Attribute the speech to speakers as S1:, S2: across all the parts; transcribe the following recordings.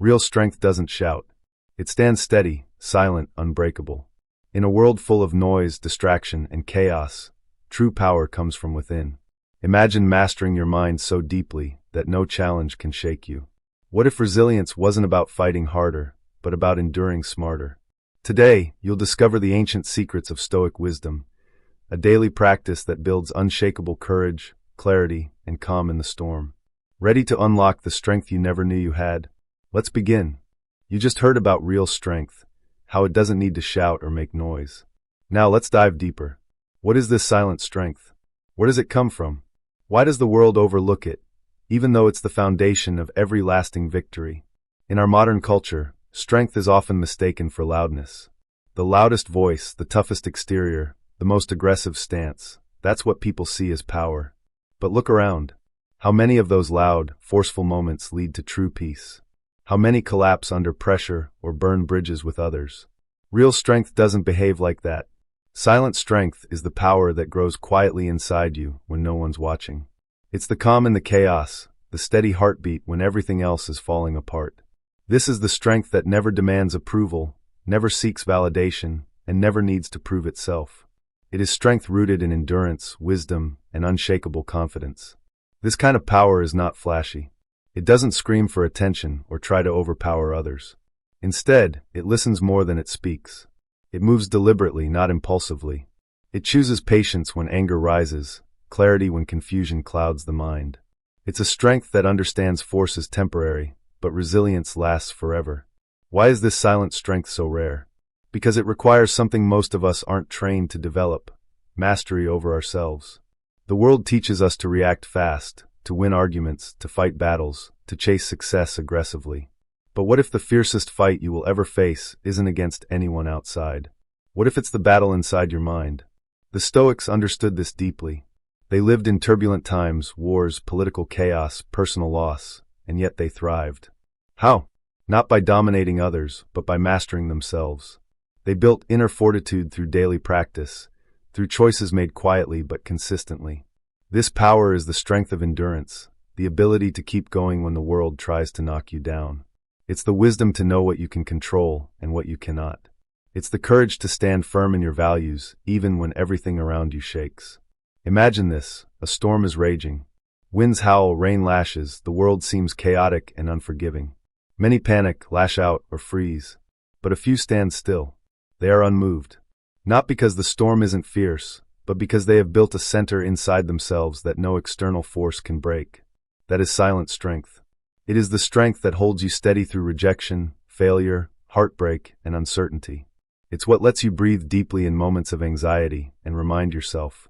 S1: Real strength doesn't shout. It stands steady, silent, unbreakable. In a world full of noise, distraction, and chaos, true power comes from within. Imagine mastering your mind so deeply that no challenge can shake you. What if resilience wasn't about fighting harder, but about enduring smarter? Today, you'll discover the ancient secrets of Stoic wisdom, a daily practice that builds unshakable courage, clarity, and calm in the storm. Ready to unlock the strength you never knew you had? Let's begin. You just heard about real strength, how it doesn't need to shout or make noise. Now let's dive deeper. What is this silent strength? Where does it come from? Why does the world overlook it, even though it's the foundation of every lasting victory? In our modern culture, strength is often mistaken for loudness. The loudest voice, the toughest exterior, the most aggressive stance, that's what people see as power. But look around. How many of those loud, forceful moments lead to true peace? How many collapse under pressure or burn bridges with others? Real strength doesn't behave like that. Silent strength is the power that grows quietly inside you when no one's watching. It's the calm in the chaos, the steady heartbeat when everything else is falling apart. This is the strength that never demands approval, never seeks validation, and never needs to prove itself. It is strength rooted in endurance, wisdom, and unshakable confidence. This kind of power is not flashy. It doesn't scream for attention or try to overpower others. Instead, it listens more than it speaks. It moves deliberately, not impulsively. It chooses patience when anger rises, clarity when confusion clouds the mind. It's a strength that understands force is temporary, but resilience lasts forever. Why is this silent strength so rare? Because it requires something most of us aren't trained to develop: mastery over ourselves. The world teaches us to react fast, to win arguments, to fight battles, to chase success aggressively. But what if the fiercest fight you will ever face isn't against anyone outside? What if it's the battle inside your mind? The Stoics understood this deeply. They lived in turbulent times, wars, political chaos, personal loss, and yet they thrived. How? Not by dominating others, but by mastering themselves. They built inner fortitude through daily practice, through choices made quietly but consistently. This power is the strength of endurance, the ability to keep going when the world tries to knock you down. It's the wisdom to know what you can control and what you cannot. It's the courage to stand firm in your values, even when everything around you shakes. Imagine this: a storm is raging. Winds howl, rain lashes, the world seems chaotic and unforgiving. Many panic, lash out, or freeze. But a few stand still. They are unmoved. Not because the storm isn't fierce, but because they have built a center inside themselves that no external force can break. That is silent strength. It is the strength that holds you steady through rejection, failure, heartbreak, and uncertainty. It's what lets you breathe deeply in moments of anxiety and remind yourself,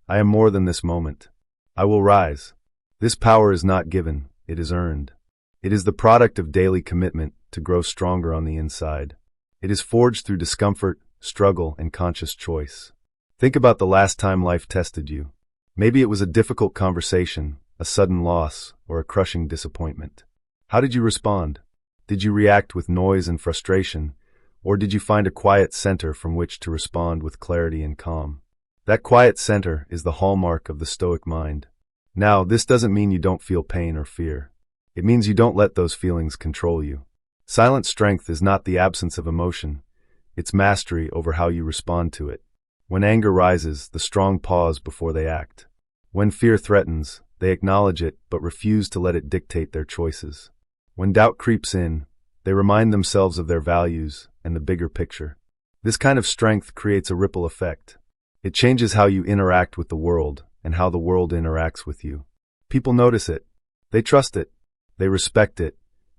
S1: I am more than this moment. I will rise. This power is not given, it is earned. It is the product of daily commitment to grow stronger on the inside. It is forged through discomfort, struggle, and conscious choice. Think about the last time life tested you. Maybe it was a difficult conversation, a sudden loss, or a crushing disappointment. How did you respond? Did you react with noise and frustration, or did you find a quiet center from which to respond with clarity and calm? That quiet center is the hallmark of the Stoic mind. Now, this doesn't mean you don't feel pain or fear. It means you don't let those feelings control you. Silent strength is not the absence of emotion. It's mastery over how you respond to it. When anger rises, the strong pause before they act. When fear threatens, they acknowledge it but refuse to let it dictate their choices. When doubt creeps in, they remind themselves of their values and the bigger picture. This kind of strength creates a ripple effect. It changes how you interact with the world and how the world interacts with you. People notice it. They trust it. They respect it,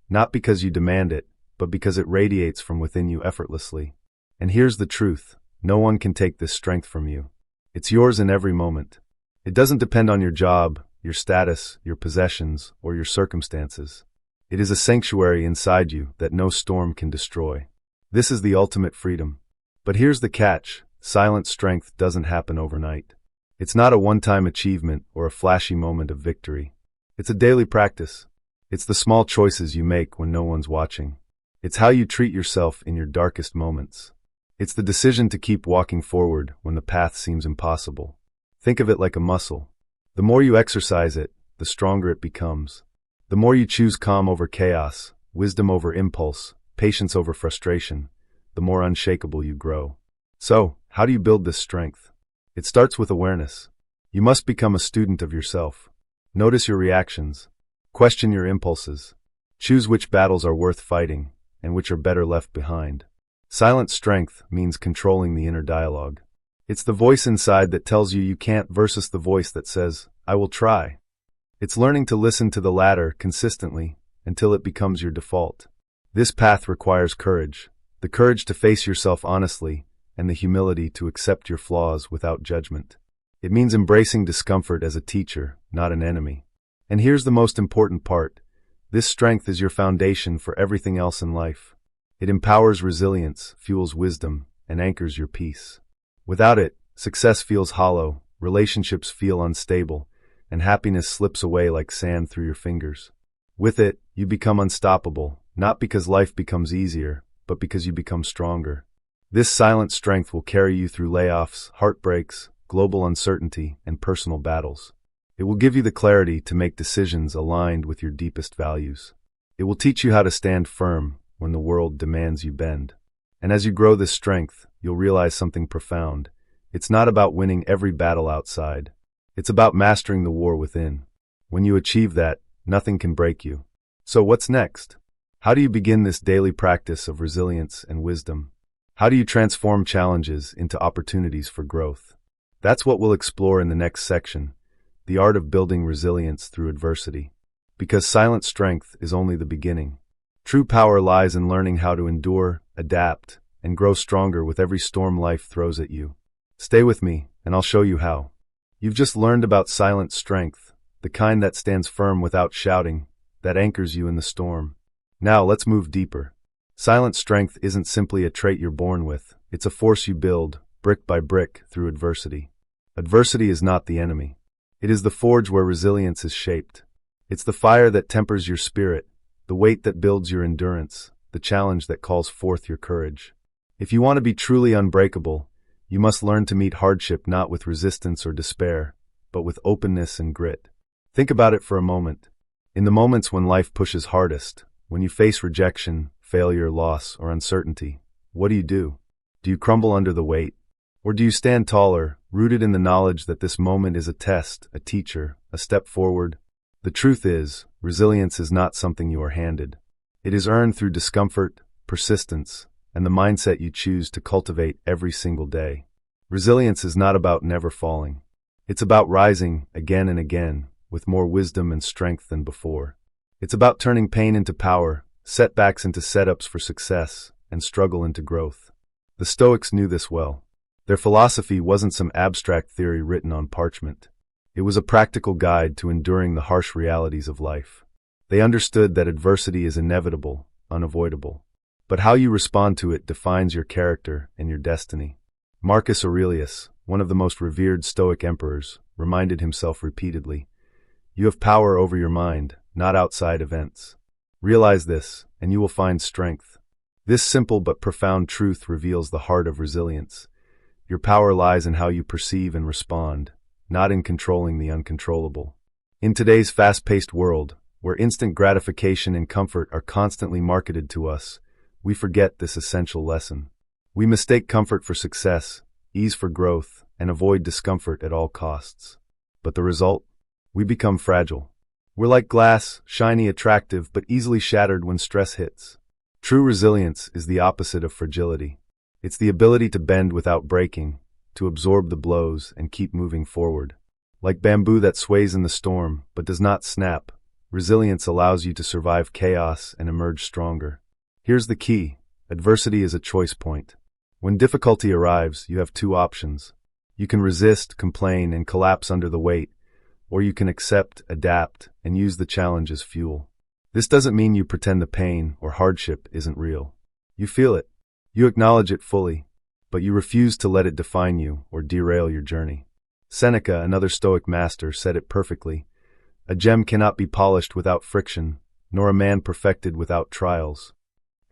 S1: not because you demand it, but because it radiates from within you effortlessly. And here's the truth: no one can take this strength from you. It's yours in every moment. It doesn't depend on your job, your status, your possessions, or your circumstances. It is a sanctuary inside you that no storm can destroy. This is the ultimate freedom. But here's the catch: silent strength doesn't happen overnight. It's not a one-time achievement or a flashy moment of victory. It's a daily practice. It's the small choices you make when no one's watching. It's how you treat yourself in your darkest moments. It's the decision to keep walking forward when the path seems impossible. Think of it like a muscle. The more you exercise it, the stronger it becomes. The more you choose calm over chaos, wisdom over impulse, patience over frustration, the more unshakable you grow. So, how do you build this strength? It starts with awareness. You must become a student of yourself. Notice your reactions. Question your impulses. Choose which battles are worth fighting, and which are better left behind. Silent strength means controlling the inner dialogue. It's the voice inside that tells you you can't versus the voice that says, I will try. It's learning to listen to the latter consistently until it becomes your default. This path requires courage, the courage to face yourself honestly, and the humility to accept your flaws without judgment. It means embracing discomfort as a teacher, not an enemy. And here's the most important part. This strength is your foundation for everything else in life. It empowers resilience, fuels wisdom, and anchors your peace. Without it, success feels hollow, relationships feel unstable, and happiness slips away like sand through your fingers. With it, you become unstoppable, not because life becomes easier, but because you become stronger. This silent strength will carry you through layoffs, heartbreaks, global uncertainty, and personal battles. It will give you the clarity to make decisions aligned with your deepest values. It will teach you how to stand firm when the world demands you bend. And as you grow this strength, you'll realize something profound. It's not about winning every battle outside. It's about mastering the war within. When you achieve that, nothing can break you. So what's next? How do you begin this daily practice of resilience and wisdom? How do you transform challenges into opportunities for growth? That's what we'll explore in the next section, the art of building resilience through adversity. Because silent strength is only the beginning. True power lies in learning how to endure, adapt, and grow stronger with every storm life throws at you. Stay with me, and I'll show you how. You've just learned about silent strength, the kind that stands firm without shouting, that anchors you in the storm. Now let's move deeper. Silent strength isn't simply a trait you're born with, it's a force you build, brick by brick, through adversity. Adversity is not the enemy. It is the forge where resilience is shaped. It's the fire that tempers your spirit, the weight that builds your endurance, the challenge that calls forth your courage. If you want to be truly unbreakable, you must learn to meet hardship not with resistance or despair, but with openness and grit. Think about it for a moment. In the moments when life pushes hardest, when you face rejection, failure, loss, or uncertainty, what do? Do you crumble under the weight? Or do you stand taller, rooted in the knowledge that this moment is a test, a teacher, a step forward? The truth is, resilience is not something you are handed. It is earned through discomfort, persistence, and the mindset you choose to cultivate every single day. Resilience is not about never falling. It's about rising again and again, with more wisdom and strength than before. It's about turning pain into power, setbacks into setups for success, and struggle into growth. The Stoics knew this well. Their philosophy wasn't some abstract theory written on parchment. It was a practical guide to enduring the harsh realities of life. They understood that adversity is inevitable, unavoidable. But how you respond to it defines your character and your destiny. Marcus Aurelius, one of the most revered Stoic emperors, reminded himself repeatedly, "You have power over your mind, not outside events. Realize this, and you will find strength." This simple but profound truth reveals the heart of resilience. Your power lies in how you perceive and respond, not in controlling the uncontrollable. In today's fast-paced world, where instant gratification and comfort are constantly marketed to us, we forget this essential lesson. We mistake comfort for success, ease for growth, and avoid discomfort at all costs. But the result? We become fragile. We're like glass, shiny, attractive, but easily shattered when stress hits. True resilience is the opposite of fragility. It's the ability to bend without breaking, to absorb the blows and keep moving forward. Like bamboo that sways in the storm, but does not snap, resilience allows you to survive chaos and emerge stronger. Here's the key. Adversity is a choice point. When difficulty arrives, you have two options. You can resist, complain, and collapse under the weight, or you can accept, adapt, and use the challenge as fuel. This doesn't mean you pretend the pain or hardship isn't real. You feel it. You acknowledge it fully, but you refuse to let it define you or derail your journey. Seneca, another Stoic master, said it perfectly. A gem cannot be polished without friction, nor a man perfected without trials.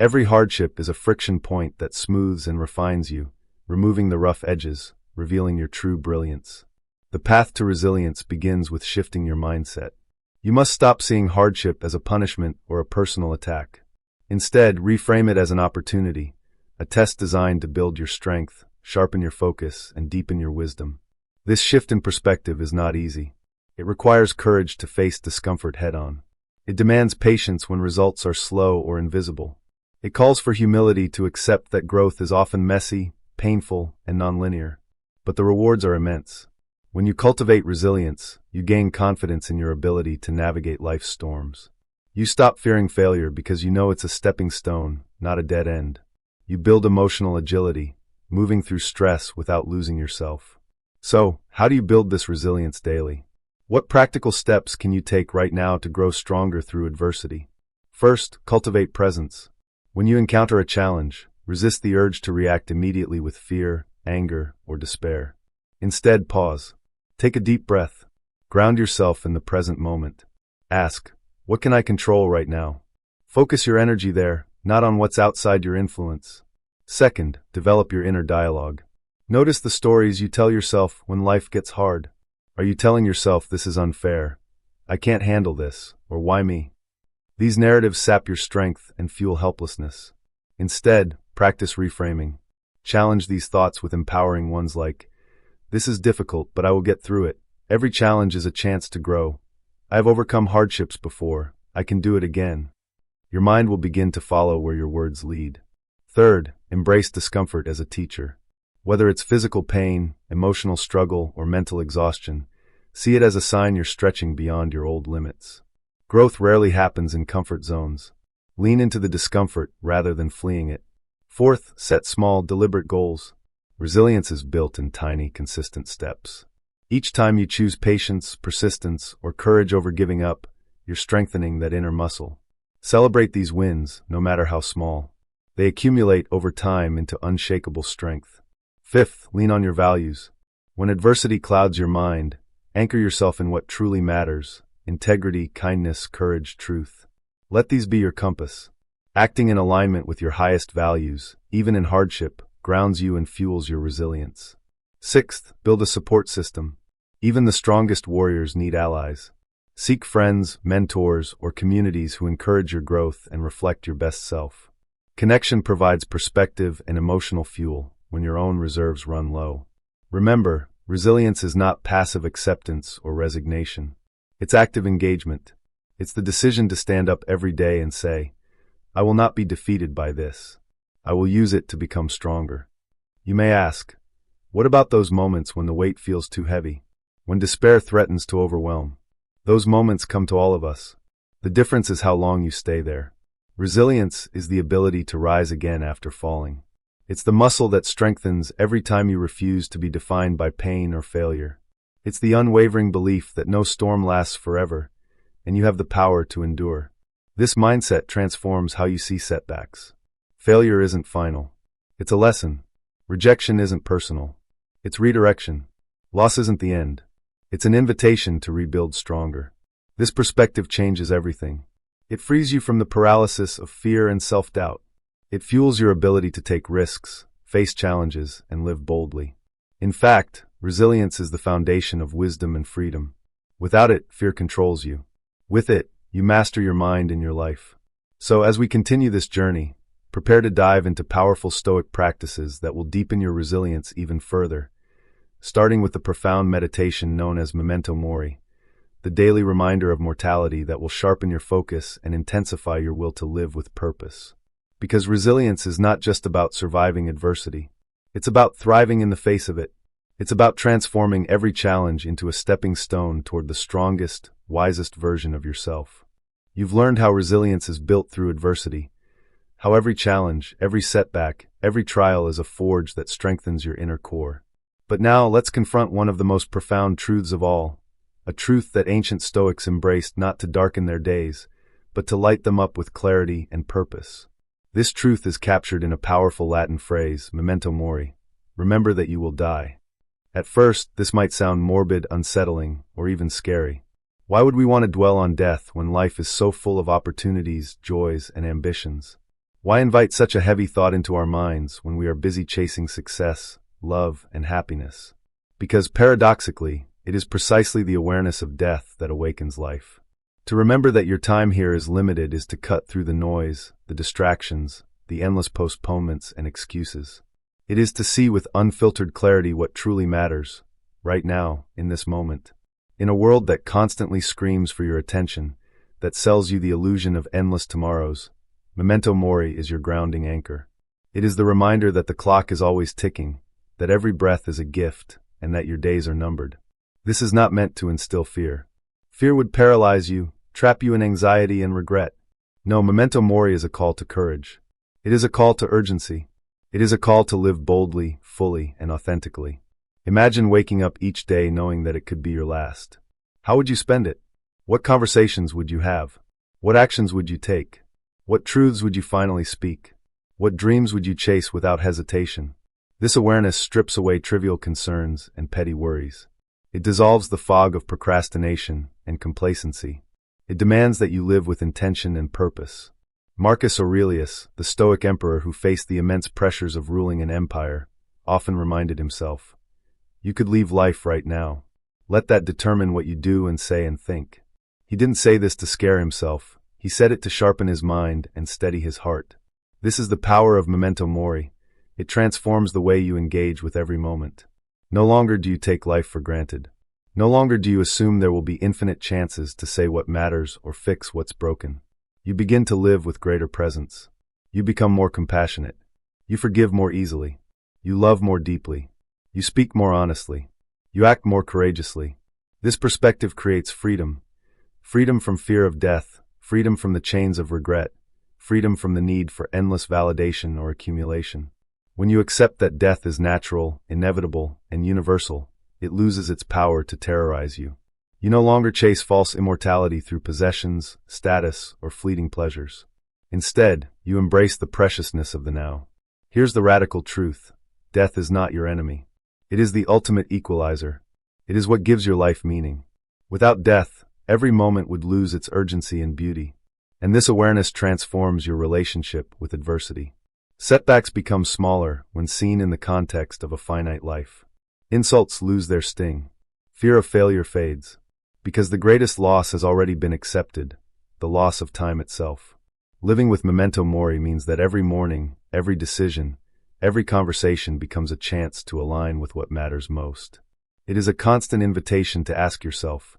S1: Every hardship is a friction point that smooths and refines you, removing the rough edges, revealing your true brilliance. The path to resilience begins with shifting your mindset. You must stop seeing hardship as a punishment or a personal attack. Instead, reframe it as an opportunity, a test designed to build your strength, sharpen your focus, and deepen your wisdom. This shift in perspective is not easy. It requires courage to face discomfort head-on. It demands patience when results are slow or invisible. It calls for humility to accept that growth is often messy, painful, and nonlinear. But the rewards are immense. When you cultivate resilience, you gain confidence in your ability to navigate life's storms. You stop fearing failure because you know it's a stepping stone, not a dead end. You build emotional agility, moving through stress without losing yourself. So, how do you build this resilience daily? What practical steps can you take right now to grow stronger through adversity? First, cultivate presence. When you encounter a challenge, resist the urge to react immediately with fear, anger, or despair. Instead, pause. Take a deep breath. Ground yourself in the present moment. Ask, what can I control right now? Focus your energy there, not on what's outside your influence. Second, develop your inner dialogue. Notice the stories you tell yourself when life gets hard. Are you telling yourself this is unfair, I can't handle this, or why me? These narratives sap your strength and fuel helplessness. Instead, practice reframing. Challenge these thoughts with empowering ones like, this is difficult, but I will get through it. Every challenge is a chance to grow. I have overcome hardships before. I can do it again. Your mind will begin to follow where your words lead. Third, embrace discomfort as a teacher. Whether it's physical pain, emotional struggle, or mental exhaustion, see it as a sign you're stretching beyond your old limits. Growth rarely happens in comfort zones. Lean into the discomfort rather than fleeing it. Fourth, set small, deliberate goals. Resilience is built in tiny, consistent steps. Each time you choose patience, persistence, or courage over giving up, you're strengthening that inner muscle. Celebrate these wins, no matter how small. They accumulate over time into unshakable strength. Fifth, lean on your values. When adversity clouds your mind, anchor yourself in what truly matters: integrity, kindness, courage, truth. Let these be your compass. Acting in alignment with your highest values, even in hardship, grounds you and fuels your resilience. Sixth, build a support system. Even the strongest warriors need allies. Seek friends, mentors, or communities who encourage your growth and reflect your best self. Connection provides perspective and emotional fuel when your own reserves run low. Remember, resilience is not passive acceptance or resignation. It's active engagement. It's the decision to stand up every day and say, I will not be defeated by this. I will use it to become stronger. You may ask, what about those moments when the weight feels too heavy? When despair threatens to overwhelm? Those moments come to all of us. The difference is how long you stay there. Resilience is the ability to rise again after falling. It's the muscle that strengthens every time you refuse to be defined by pain or failure. It's the unwavering belief that no storm lasts forever, and you have the power to endure. This mindset transforms how you see setbacks. Failure isn't final. It's a lesson. Rejection isn't personal. It's redirection. Loss isn't the end. It's an invitation to rebuild stronger. This perspective changes everything. It frees you from the paralysis of fear and self-doubt. It fuels your ability to take risks, face challenges, and live boldly. In fact, resilience is the foundation of wisdom and freedom. Without it, fear controls you. With it, you master your mind and your life. So as we continue this journey, prepare to dive into powerful Stoic practices that will deepen your resilience even further, starting with the profound meditation known as memento mori, the daily reminder of mortality that will sharpen your focus and intensify your will to live with purpose. Because resilience is not just about surviving adversity. It's about thriving in the face of it. It's about transforming every challenge into a stepping stone toward the strongest, wisest version of yourself. You've learned how resilience is built through adversity, how every challenge, every setback, every trial is a forge that strengthens your inner core. But now let's confront one of the most profound truths of all, a truth that ancient Stoics embraced not to darken their days, but to light them up with clarity and purpose. This truth is captured in a powerful Latin phrase, memento mori, remember that you will die. At first, this might sound morbid, unsettling, or even scary. Why would we want to dwell on death when life is so full of opportunities, joys, and ambitions? Why invite such a heavy thought into our minds when we are busy chasing success, love, and happiness? Because paradoxically, it is precisely the awareness of death that awakens life. To remember that your time here is limited is to cut through the noise, the distractions, the endless postponements and excuses. It is to see with unfiltered clarity what truly matters, right now, in this moment. In a world that constantly screams for your attention, that sells you the illusion of endless tomorrows, memento mori is your grounding anchor. It is the reminder that the clock is always ticking, that every breath is a gift, and that your days are numbered. This is not meant to instill fear. Fear would paralyze you, trap you in anxiety and regret. No, memento mori is a call to courage. It is a call to urgency. It is a call to live boldly, fully, and authentically. Imagine waking up each day knowing that it could be your last. How would you spend it? What conversations would you have? What actions would you take? What truths would you finally speak? What dreams would you chase without hesitation? This awareness strips away trivial concerns and petty worries. It dissolves the fog of procrastination and complacency. It demands that you live with intention and purpose. Marcus Aurelius, the Stoic emperor who faced the immense pressures of ruling an empire, often reminded himself, "You could leave life right now. Let that determine what you do and say and think." He didn't say this to scare himself. He said it to sharpen his mind and steady his heart. This is the power of memento mori. It transforms the way you engage with every moment. No longer do you take life for granted. No longer do you assume there will be infinite chances to say what matters or fix what's broken. You begin to live with greater presence. You become more compassionate. You forgive more easily. You love more deeply. You speak more honestly. You act more courageously. This perspective creates freedom. Freedom from fear of death, freedom from the chains of regret, freedom from the need for endless validation or accumulation. When you accept that death is natural, inevitable, and universal, it loses its power to terrorize you. You no longer chase false immortality through possessions, status, or fleeting pleasures. Instead, you embrace the preciousness of the now. Here's the radical truth. Death is not your enemy. It is the ultimate equalizer. It is what gives your life meaning. Without death, every moment would lose its urgency and beauty. And this awareness transforms your relationship with adversity. Setbacks become smaller when seen in the context of a finite life. Insults lose their sting. Fear of failure fades. Because the greatest loss has already been accepted, the loss of time itself. Living with memento mori means that every morning, every decision, every conversation becomes a chance to align with what matters most. It is a constant invitation to ask yourself,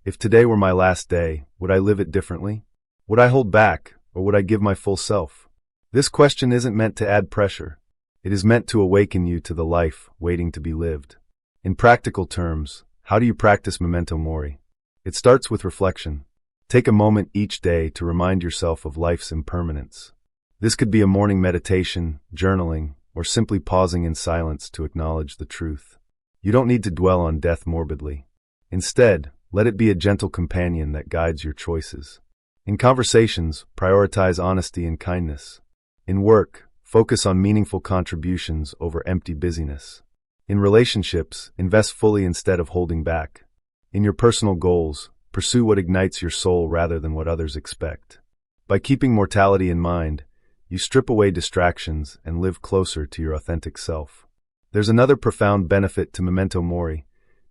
S1: if today were my last day, would I live it differently? Would I hold back, or would I give my full self? This question isn't meant to add pressure. It is meant to awaken you to the life waiting to be lived. In practical terms, how do you practice memento mori? It starts with reflection. Take a moment each day to remind yourself of life's impermanence. This could be a morning meditation, journaling, or simply pausing in silence to acknowledge the truth. You don't need to dwell on death morbidly. Instead, let it be a gentle companion that guides your choices. In conversations, prioritize honesty and kindness. In work, focus on meaningful contributions over empty busyness. In relationships, invest fully instead of holding back. In your personal goals, pursue what ignites your soul rather than what others expect. By keeping mortality in mind, you strip away distractions and live closer to your authentic self. There's another profound benefit to memento mori.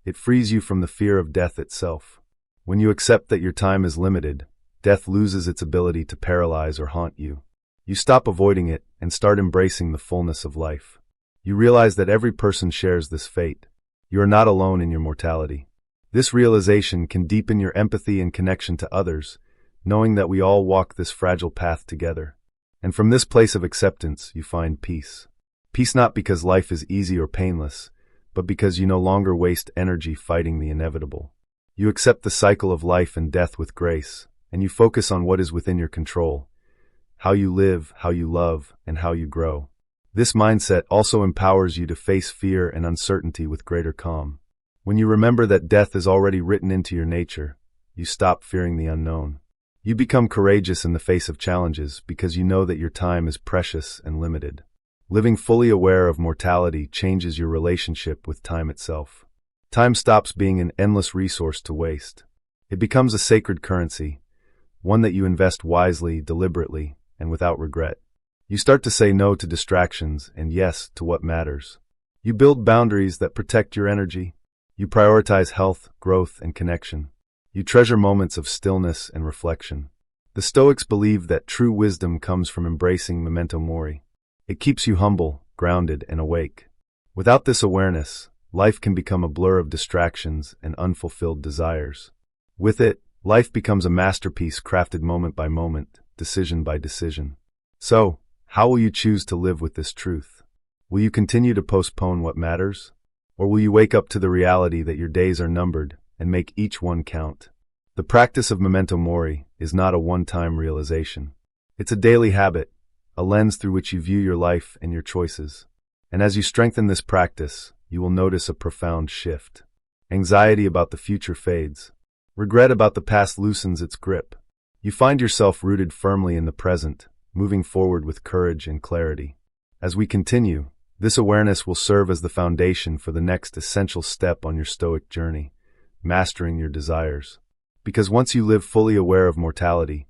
S1: It frees you from the fear of death itself. When you accept that your time is limited, death loses its ability to paralyze or haunt you. You stop avoiding it and start embracing the fullness of life. You realize that every person shares this fate. You are not alone in your mortality. This realization can deepen your empathy and connection to others, knowing that we all walk this fragile path together. And from this place of acceptance, you find peace. Peace not because life is easy or painless, but because you no longer waste energy fighting the inevitable. You accept the cycle of life and death with grace, and you focus on what is within your control. How you live, how you love, and how you grow. This mindset also empowers you to face fear and uncertainty with greater calm. When you remember that death is already written into your nature, you stop fearing the unknown. You become courageous in the face of challenges because you know that your time is precious and limited. Living fully aware of mortality changes your relationship with time itself. Time stops being an endless resource to waste. It becomes a sacred currency, one that you invest wisely, deliberately, and without regret. You start to say no to distractions and yes to what matters. You build boundaries that protect your energy. You prioritize health, growth, and connection. You treasure moments of stillness and reflection. The Stoics believe that true wisdom comes from embracing memento mori. It keeps you humble, grounded, and awake. Without this awareness, life can become a blur of distractions and unfulfilled desires. With it, life becomes a masterpiece crafted moment by moment, decision by decision. So, how will you choose to live with this truth? Will you continue to postpone what matters? Or will you wake up to the reality that your days are numbered and make each one count? The practice of memento mori is not a one-time realization. It's a daily habit, a lens through which you view your life and your choices. And as you strengthen this practice, you will notice a profound shift. Anxiety about the future fades. Regret about the past loosens its grip. You find yourself rooted firmly in the present, moving forward with courage and clarity. As we continue, this awareness will serve as the foundation for the next essential step on your Stoic journey, mastering your desires. Because once you live fully aware of mortality,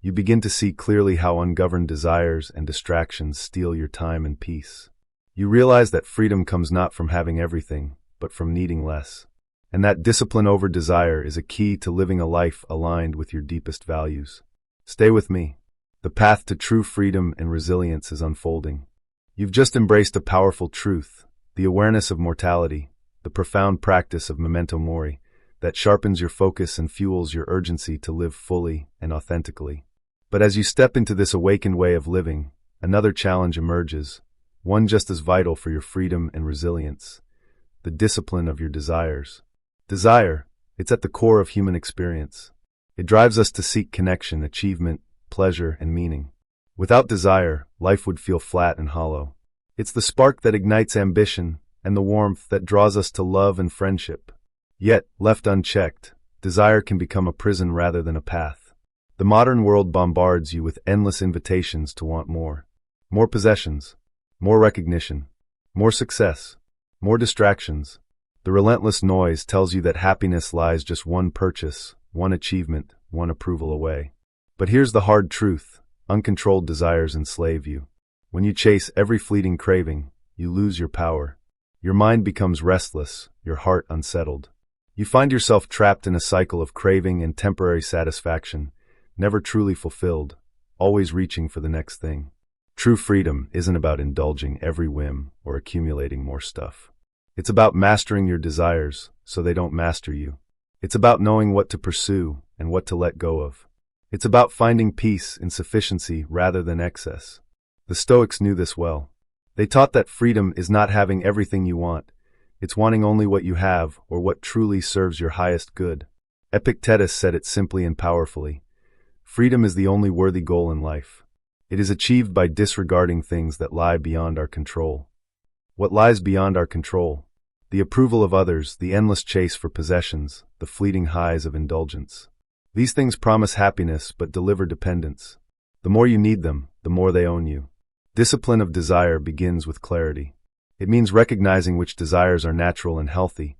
S1: you begin to see clearly how ungoverned desires and distractions steal your time and peace. You realize that freedom comes not from having everything, but from needing less. And that discipline over desire is a key to living a life aligned with your deepest values. Stay with me. The path to true freedom and resilience is unfolding. You've just embraced a powerful truth, the awareness of mortality, the profound practice of memento mori, that sharpens your focus and fuels your urgency to live fully and authentically. But as you step into this awakened way of living, another challenge emerges, one just as vital for your freedom and resilience: the discipline of your desires. Desire, it's at the core of human experience. It drives us to seek connection, achievement, pleasure, and meaning. Without desire, life would feel flat and hollow. It's the spark that ignites ambition and the warmth that draws us to love and friendship. Yet, left unchecked, desire can become a prison rather than a path. The modern world bombards you with endless invitations to want more. More possessions, more recognition, more success, more distractions. The relentless noise tells you that happiness lies just one purchase, one achievement, one approval away. But here's the hard truth: uncontrolled desires enslave you. When you chase every fleeting craving, you lose your power. Your mind becomes restless, your heart unsettled. You find yourself trapped in a cycle of craving and temporary satisfaction, never truly fulfilled, always reaching for the next thing. True freedom isn't about indulging every whim or accumulating more stuff. It's about mastering your desires so they don't master you. It's about knowing what to pursue and what to let go of. It's about finding peace in sufficiency rather than excess. The Stoics knew this well. They taught that freedom is not having everything you want. It's wanting only what you have or what truly serves your highest good. Epictetus said it simply and powerfully: freedom is the only worthy goal in life. It is achieved by disregarding things that lie beyond our control. What lies beyond our control? The approval of others, the endless chase for possessions, the fleeting highs of indulgence. These things promise happiness but deliver dependence. The more you need them, the more they own you. Discipline of desire begins with clarity. It means recognizing which desires are natural and healthy,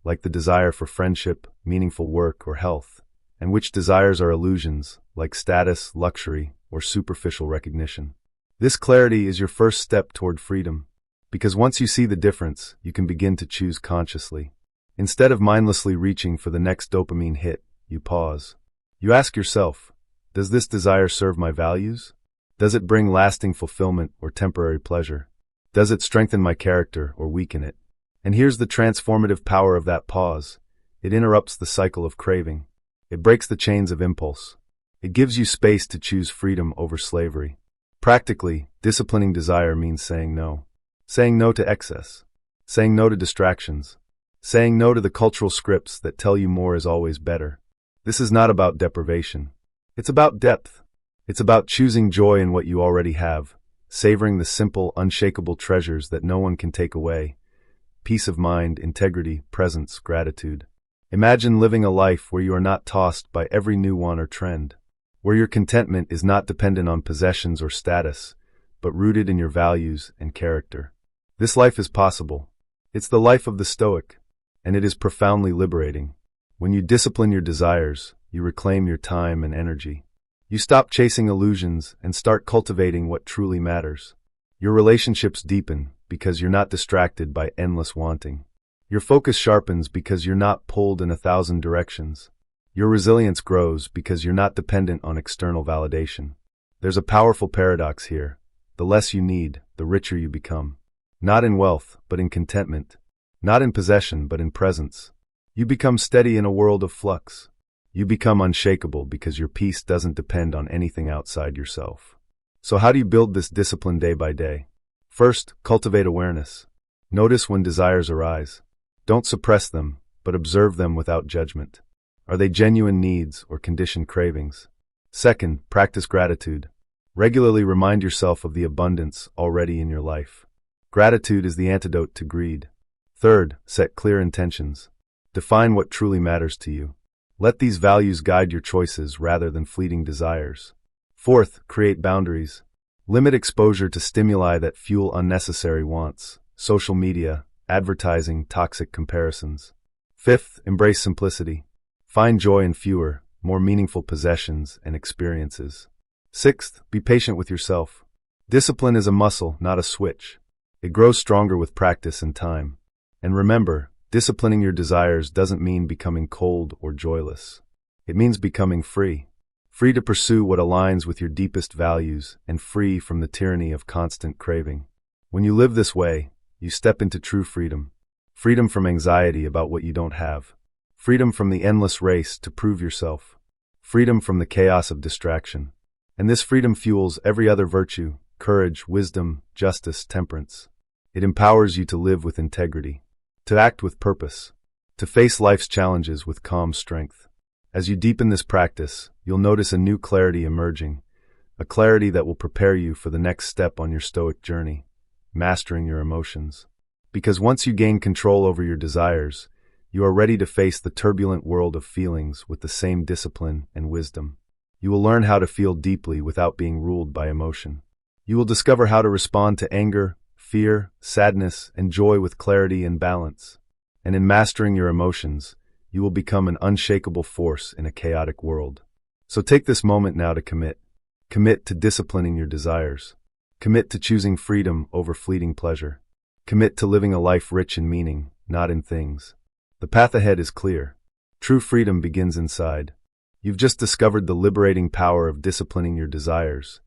S1: like the desire for friendship, meaningful work, or health, and which desires are illusions, like status, luxury, or superficial recognition. This clarity is your first step toward freedom, because once you see the difference, you can begin to choose consciously. Instead of mindlessly reaching for the next dopamine hit, you pause. You ask yourself, does this desire serve my values? Does it bring lasting fulfillment or temporary pleasure? Does it strengthen my character or weaken it? And here's the transformative power of that pause. It interrupts the cycle of craving. It breaks the chains of impulse. It gives you space to choose freedom over slavery. Practically, disciplining desire means saying no. Saying no to excess. Saying no to distractions. Saying no to the cultural scripts that tell you more is always better. This is not about deprivation. It's about depth. It's about choosing joy in what you already have, savoring the simple, unshakable treasures that no one can take away: peace of mind, integrity, presence, gratitude. Imagine living a life where you are not tossed by every new want or trend, where your contentment is not dependent on possessions or status, but rooted in your values and character. This life is possible. It's the life of the Stoic, and it is profoundly liberating. When you discipline your desires, you reclaim your time and energy. You stop chasing illusions and start cultivating what truly matters. Your relationships deepen because you're not distracted by endless wanting. Your focus sharpens because you're not pulled in 1,000 directions. Your resilience grows because you're not dependent on external validation. There's a powerful paradox here. The less you need, the richer you become. Not in wealth, but in contentment. Not in possession, but in presence. You become steady in a world of flux. You become unshakable because your peace doesn't depend on anything outside yourself. So how do you build this discipline day by day? First, cultivate awareness. Notice when desires arise. Don't suppress them, but observe them without judgment. Are they genuine needs or conditioned cravings? Second, practice gratitude. Regularly remind yourself of the abundance already in your life. Gratitude is the antidote to greed. Third, set clear intentions. Define what truly matters to you. Let these values guide your choices rather than fleeting desires. Fourth, create boundaries. Limit exposure to stimuli that fuel unnecessary wants, social media, advertising, toxic comparisons. Fifth, embrace simplicity. Find joy in fewer, more meaningful possessions and experiences. Sixth, be patient with yourself. Discipline is a muscle, not a switch. It grows stronger with practice and time. And remember, disciplining your desires doesn't mean becoming cold or joyless. It means becoming free. Free to pursue what aligns with your deepest values and free from the tyranny of constant craving. When you live this way, you step into true freedom. Freedom from anxiety about what you don't have. Freedom from the endless race to prove yourself. Freedom from the chaos of distraction. And this freedom fuels every other virtue: courage, wisdom, justice, temperance. It empowers you to live with integrity, to act with purpose, to face life's challenges with calm strength. As you deepen this practice, you'll notice a new clarity emerging, a clarity that will prepare you for the next step on your Stoic journey, mastering your emotions. Because once you gain control over your desires, you are ready to face the turbulent world of feelings with the same discipline and wisdom. You will learn how to feel deeply without being ruled by emotion. You will discover how to respond to anger, fear, sadness, and joy with clarity and balance. And in mastering your emotions, you will become an unshakable force in a chaotic world. So take this moment now to commit. Commit to disciplining your desires. Commit to choosing freedom over fleeting pleasure. Commit to living a life rich in meaning, not in things. The path ahead is clear. True freedom begins inside. You've just discovered the liberating power of disciplining your desires.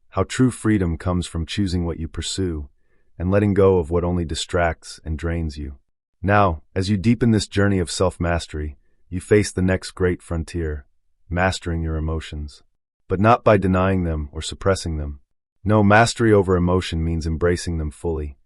S1: How true freedom comes from choosing what you pursue and letting go of what only distracts and drains you. Now, as you deepen this journey of self-mastery, you face the next great frontier, mastering your emotions. But not by denying them or suppressing them. No, mastery over emotion means embracing them fully,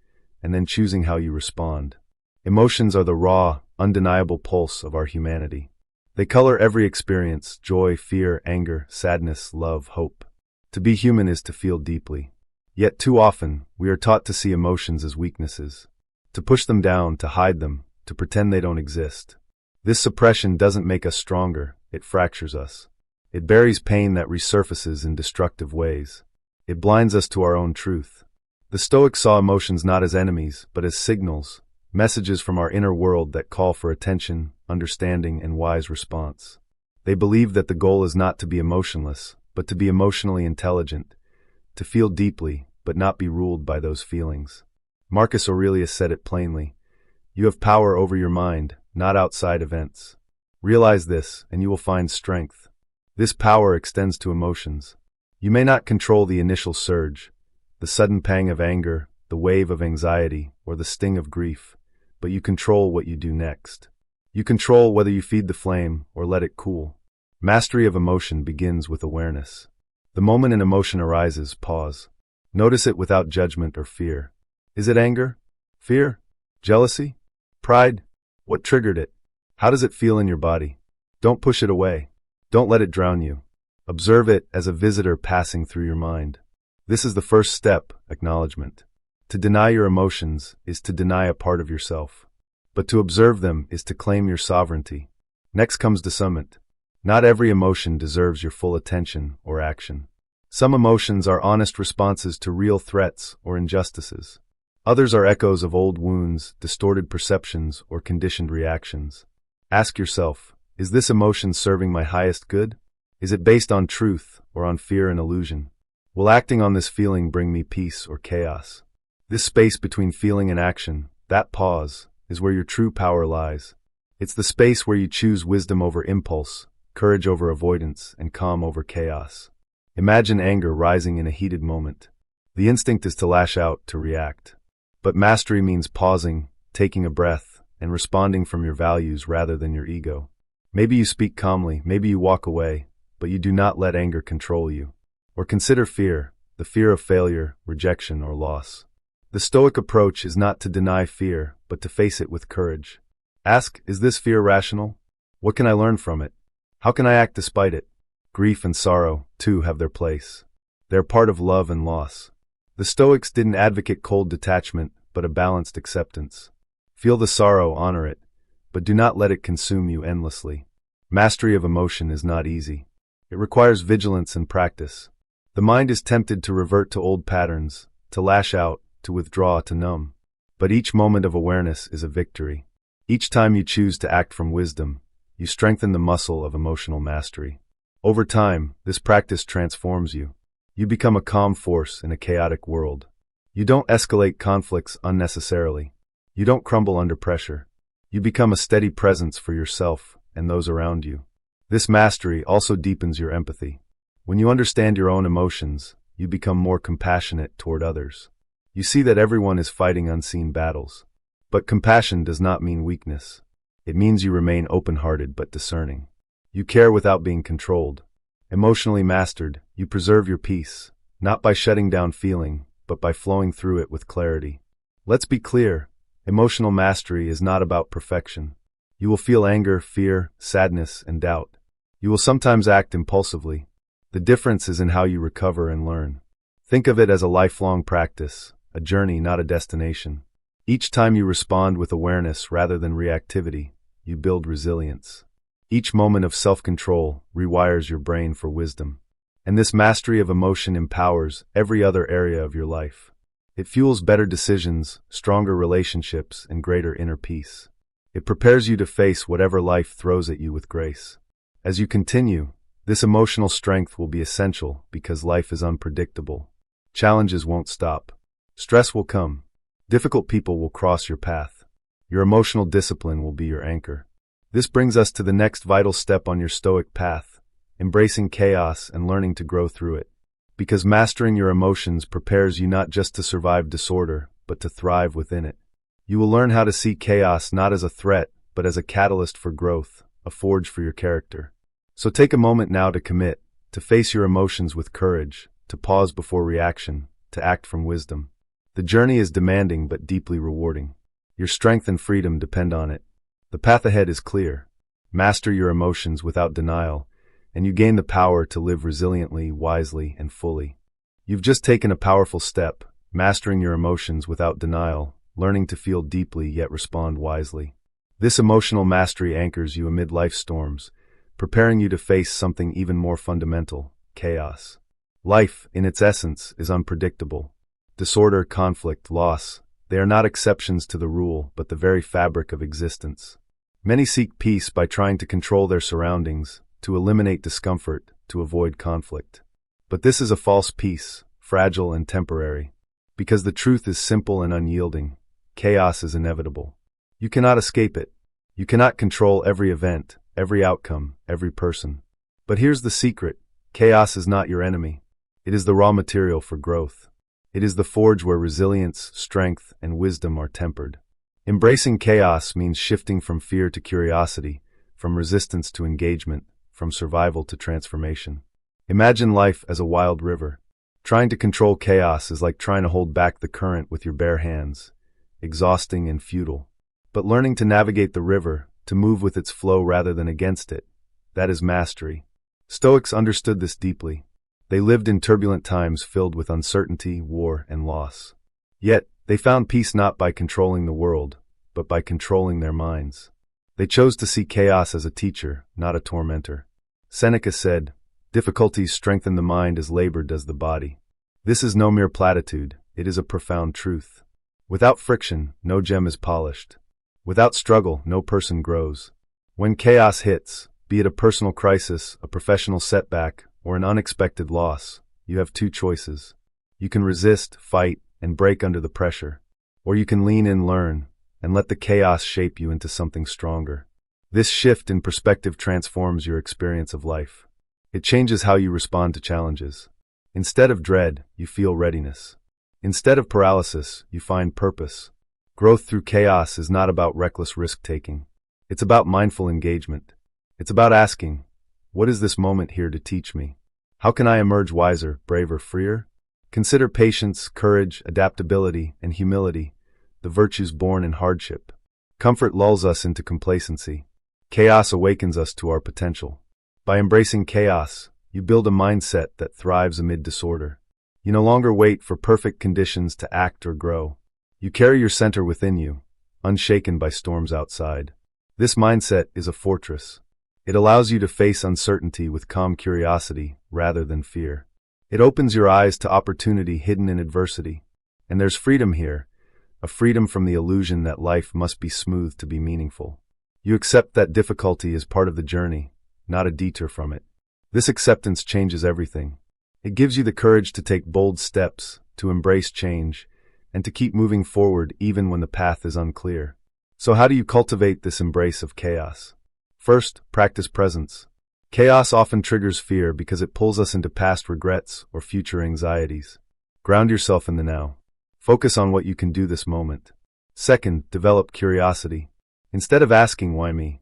S1: and then choosing how you respond. Emotions are the raw, undeniable pulse of our humanity. They color every experience: joy, fear, anger, sadness, love, hope. To be human is to feel deeply. Yet too often, we are taught to see emotions as weaknesses, to push them down, to hide them, to pretend they don't exist. This suppression doesn't make us stronger, it fractures us. It buries pain that resurfaces in destructive ways. It blinds us to our own truth. The Stoics saw emotions not as enemies, but as signals, messages from our inner world that call for attention, understanding, and wise response. They believed that the goal is not to be emotionless, but to be emotionally intelligent, to feel deeply, but not be ruled by those feelings. Marcus Aurelius said it plainly: "You have power over your mind, not outside events. Realize this, and you will find strength." This power extends to emotions. You may not control the initial surge, the sudden pang of anger, the wave of anxiety, or the sting of grief, but you control what you do next. You control whether you feed the flame or let it cool. Mastery of emotion begins with awareness. The moment an emotion arises, pause. Notice it without judgment or fear. Is it anger? Fear? Jealousy? Pride? What triggered it? How does it feel in your body? Don't push it away. Don't let it drown you. Observe it as a visitor passing through your mind. This is the first step: acknowledgement. To deny your emotions is to deny a part of yourself. But to observe them is to claim your sovereignty. Next comes discernment. Not every emotion deserves your full attention or action. Some emotions are honest responses to real threats or injustices. Others are echoes of old wounds, distorted perceptions, or conditioned reactions. Ask yourself, is this emotion serving my highest good? Is it based on truth or on fear and illusion? Will acting on this feeling bring me peace or chaos? This space between feeling and action, that pause, is where your true power lies. It's the space where you choose wisdom over impulse, courage over avoidance, and calm over chaos. Imagine anger rising in a heated moment. The instinct is to lash out, to react. But mastery means pausing, taking a breath, and responding from your values rather than your ego. Maybe you speak calmly, maybe you walk away, but you do not let anger control you. Or consider fear, the fear of failure, rejection, or loss. The Stoic approach is not to deny fear, but to face it with courage. Ask, is this fear rational? What can I learn from it? How can I act despite it? Grief and sorrow, too, have their place. They're part of love and loss. The Stoics didn't advocate cold detachment, but a balanced acceptance. Feel the sorrow, honor it, but do not let it consume you endlessly. Mastery of emotion is not easy. It requires vigilance and practice. The mind is tempted to revert to old patterns, to lash out, to withdraw, to numb. But each moment of awareness is a victory. Each time you choose to act from wisdom, you strengthen the muscle of emotional mastery. Over time, this practice transforms you. You become a calm force in a chaotic world. You don't escalate conflicts unnecessarily. You don't crumble under pressure. You become a steady presence for yourself and those around you. This mastery also deepens your empathy. When you understand your own emotions, you become more compassionate toward others. You see that everyone is fighting unseen battles. But compassion does not mean weakness. It means you remain open-hearted but discerning. You care without being controlled. Emotionally mastered, you preserve your peace, not by shutting down feeling, but by flowing through it with clarity. Let's be clear, emotional mastery is not about perfection. You will feel anger, fear, sadness, and doubt. You will sometimes act impulsively. The difference is in how you recover and learn. Think of it as a lifelong practice, a journey, not a destination. Each time you respond with awareness rather than reactivity, you build resilience. Each moment of self-control rewires your brain for wisdom. And this mastery of emotion empowers every other area of your life. It fuels better decisions, stronger relationships, and greater inner peace. It prepares you to face whatever life throws at you with grace. As you continue, this emotional strength will be essential because life is unpredictable. Challenges won't stop. Stress will come. Difficult people will cross your path. Your emotional discipline will be your anchor. This brings us to the next vital step on your Stoic path, embracing chaos and learning to grow through it. Because mastering your emotions prepares you not just to survive disorder, but to thrive within it. You will learn how to see chaos not as a threat, but as a catalyst for growth, a forge for your character. So take a moment now to commit, to face your emotions with courage, to pause before reaction, to act from wisdom. The journey is demanding but deeply rewarding. Your strength and freedom depend on it. The path ahead is clear. Master your emotions without denial, and you gain the power to live resiliently, wisely, and fully. You've just taken a powerful step, mastering your emotions without denial, learning to feel deeply yet respond wisely. This emotional mastery anchors you amid life's storms, preparing you to face something even more fundamental, chaos. Life, in its essence, is unpredictable. Disorder, conflict, loss, they are not exceptions to the rule, but the very fabric of existence. Many seek peace by trying to control their surroundings, to eliminate discomfort, to avoid conflict. But this is a false peace, fragile and temporary. Because the truth is simple and unyielding, chaos is inevitable. You cannot escape it. You cannot control every event, every outcome, every person. But here's the secret. Chaos is not your enemy. It is the raw material for growth. It is the forge where resilience, strength, and wisdom are tempered. Embracing chaos means shifting from fear to curiosity, from resistance to engagement, from survival to transformation. Imagine life as a wild river. Trying to control chaos is like trying to hold back the current with your bare hands, exhausting and futile. But learning to navigate the river, to move with its flow rather than against it, that is mastery. Stoics understood this deeply. They lived in turbulent times filled with uncertainty, war, and loss. Yet, they found peace not by controlling the world, but by controlling their minds. They chose to see chaos as a teacher, not a tormentor. Seneca said, "Difficulties strengthen the mind as labor does the body." This is no mere platitude, it is a profound truth. Without friction, no gem is polished. Without struggle, no person grows. When chaos hits, be it a personal crisis, a professional setback, or an unexpected loss, you have two choices. You can resist, fight, and break under the pressure. Or you can lean in, learn, and let the chaos shape you into something stronger. This shift in perspective transforms your experience of life. It changes how you respond to challenges. Instead of dread, you feel readiness. Instead of paralysis, you find purpose. Growth through chaos is not about reckless risk-taking. It's about mindful engagement. It's about asking, what is this moment here to teach me? How can I emerge wiser, braver, freer? Consider patience, courage, adaptability, and humility, the virtues born in hardship. Comfort lulls us into complacency. Chaos awakens us to our potential. By embracing chaos, you build a mindset that thrives amid disorder. You no longer wait for perfect conditions to act or grow. You carry your center within you, unshaken by storms outside. This mindset is a fortress. It allows you to face uncertainty with calm curiosity rather than fear. It opens your eyes to opportunity hidden in adversity. And there's freedom here, a freedom from the illusion that life must be smooth to be meaningful. You accept that difficulty is part of the journey, not a detour from it. This acceptance changes everything. It gives you the courage to take bold steps, to embrace change, and to keep moving forward even when the path is unclear. So how do you cultivate this embrace of chaos? First, practice presence. Chaos often triggers fear because it pulls us into past regrets or future anxieties. Ground yourself in the now. Focus on what you can do this moment. Second, develop curiosity. Instead of asking why me,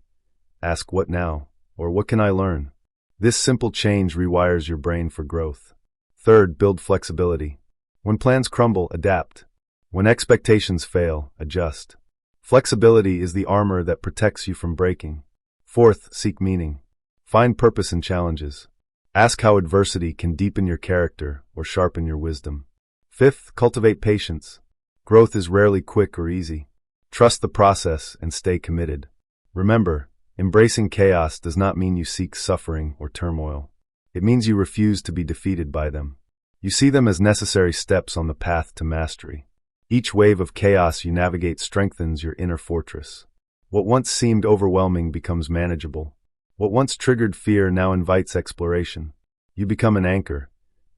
S1: ask what now, or what can I learn? This simple change rewires your brain for growth. Third, build flexibility. When plans crumble, adapt. When expectations fail, adjust. Flexibility is the armor that protects you from breaking. Fourth, seek meaning. Find purpose in challenges. Ask how adversity can deepen your character or sharpen your wisdom. Fifth, cultivate patience. Growth is rarely quick or easy. Trust the process and stay committed. Remember, embracing chaos does not mean you seek suffering or turmoil. It means you refuse to be defeated by them. You see them as necessary steps on the path to mastery. Each wave of chaos you navigate strengthens your inner fortress. What once seemed overwhelming becomes manageable. What once triggered fear now invites exploration. You become an anchor,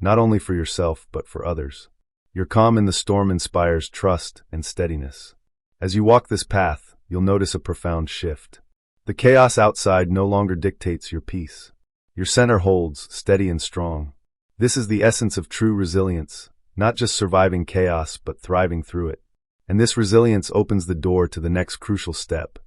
S1: not only for yourself but for others. Your calm in the storm inspires trust and steadiness. As you walk this path, you'll notice a profound shift. The chaos outside no longer dictates your peace. Your center holds, steady and strong. This is the essence of true resilience, not just surviving chaos but thriving through it. And this resilience opens the door to the next crucial step,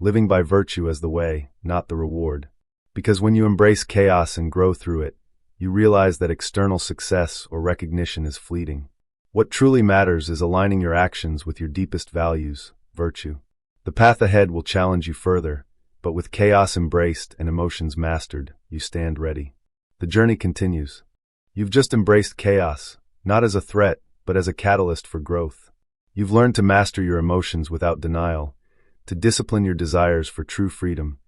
S1: living by virtue as the way, not the reward. Because when you embrace chaos and grow through it, you realize that external success or recognition is fleeting. What truly matters is aligning your actions with your deepest values, virtue. The path ahead will challenge you further, but with chaos embraced and emotions mastered, you stand ready. The journey continues. You've just embraced chaos, not as a threat, but as a catalyst for growth. You've learned to master your emotions without denial, to discipline your desires for true freedom,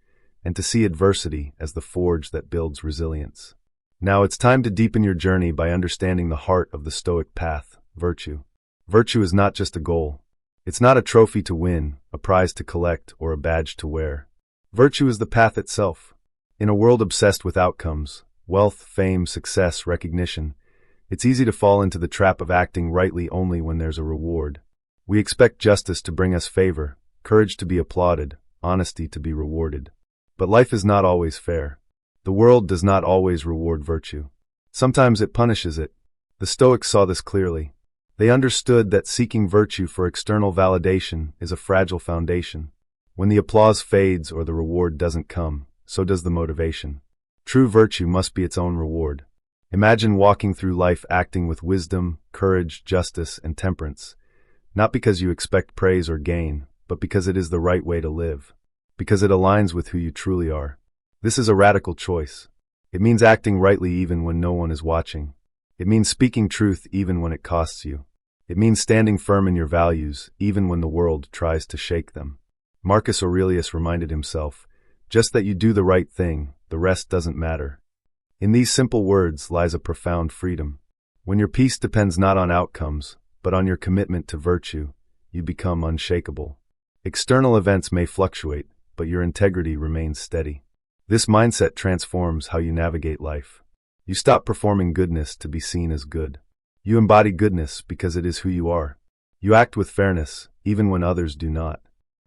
S1: and to see adversity as the forge that builds resilience. Now it's time to deepen your journey by understanding the heart of the Stoic path, virtue. Virtue is not just a goal. It's not a trophy to win, a prize to collect, or a badge to wear. Virtue is the path itself. In a world obsessed with outcomes, wealth, fame, success, recognition, it's easy to fall into the trap of acting rightly only when there's a reward. We expect justice to bring us favor, courage to be applauded, honesty to be rewarded. But life is not always fair. The world does not always reward virtue. Sometimes it punishes it. The Stoics saw this clearly. They understood that seeking virtue for external validation is a fragile foundation. When the applause fades or the reward doesn't come, so does the motivation. True virtue must be its own reward. Imagine walking through life acting with wisdom, courage, justice, and temperance, not because you expect praise or gain, but because it is the right way to live, because it aligns with who you truly are. This is a radical choice. It means acting rightly even when no one is watching. It means speaking truth even when it costs you. It means standing firm in your values even when the world tries to shake them. Marcus Aurelius reminded himself, just that you do the right thing, the rest doesn't matter. In these simple words lies a profound freedom. When your peace depends not on outcomes, but on your commitment to virtue, you become unshakable. External events may fluctuate, but your integrity remains steady. This mindset transforms how you navigate life. You stop performing goodness to be seen as good. You embody goodness because it is who you are. You act with fairness, even when others do not.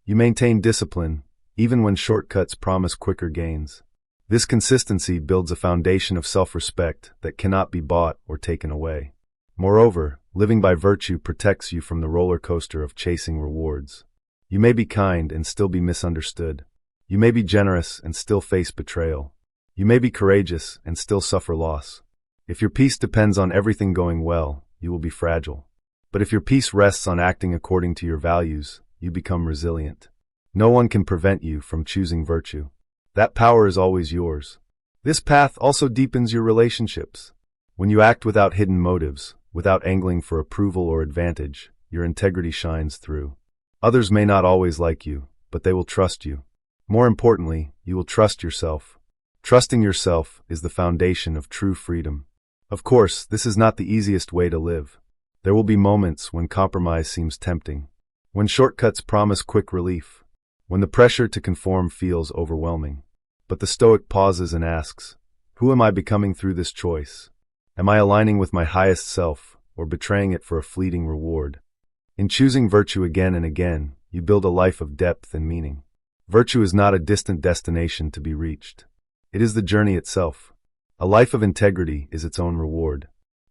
S1: You maintain discipline, even when shortcuts promise quicker gains. This consistency builds a foundation of self-respect that cannot be bought or taken away. Moreover, living by virtue protects you from the roller coaster of chasing rewards. You may be kind and still be misunderstood. You may be generous and still face betrayal. You may be courageous and still suffer loss. If your peace depends on everything going well, you will be fragile. But if your peace rests on acting according to your values, you become resilient. No one can prevent you from choosing virtue. That power is always yours. This path also deepens your relationships. When you act without hidden motives, without angling for approval or advantage, your integrity shines through. Others may not always like you, but they will trust you. More importantly, you will trust yourself. Trusting yourself is the foundation of true freedom. Of course, this is not the easiest way to live. There will be moments when compromise seems tempting, when shortcuts promise quick relief, when the pressure to conform feels overwhelming. But the Stoic pauses and asks, who am I becoming through this choice? Am I aligning with my highest self, or betraying it for a fleeting reward? In choosing virtue again and again, you build a life of depth and meaning. Virtue is not a distant destination to be reached. It is the journey itself. A life of integrity is its own reward.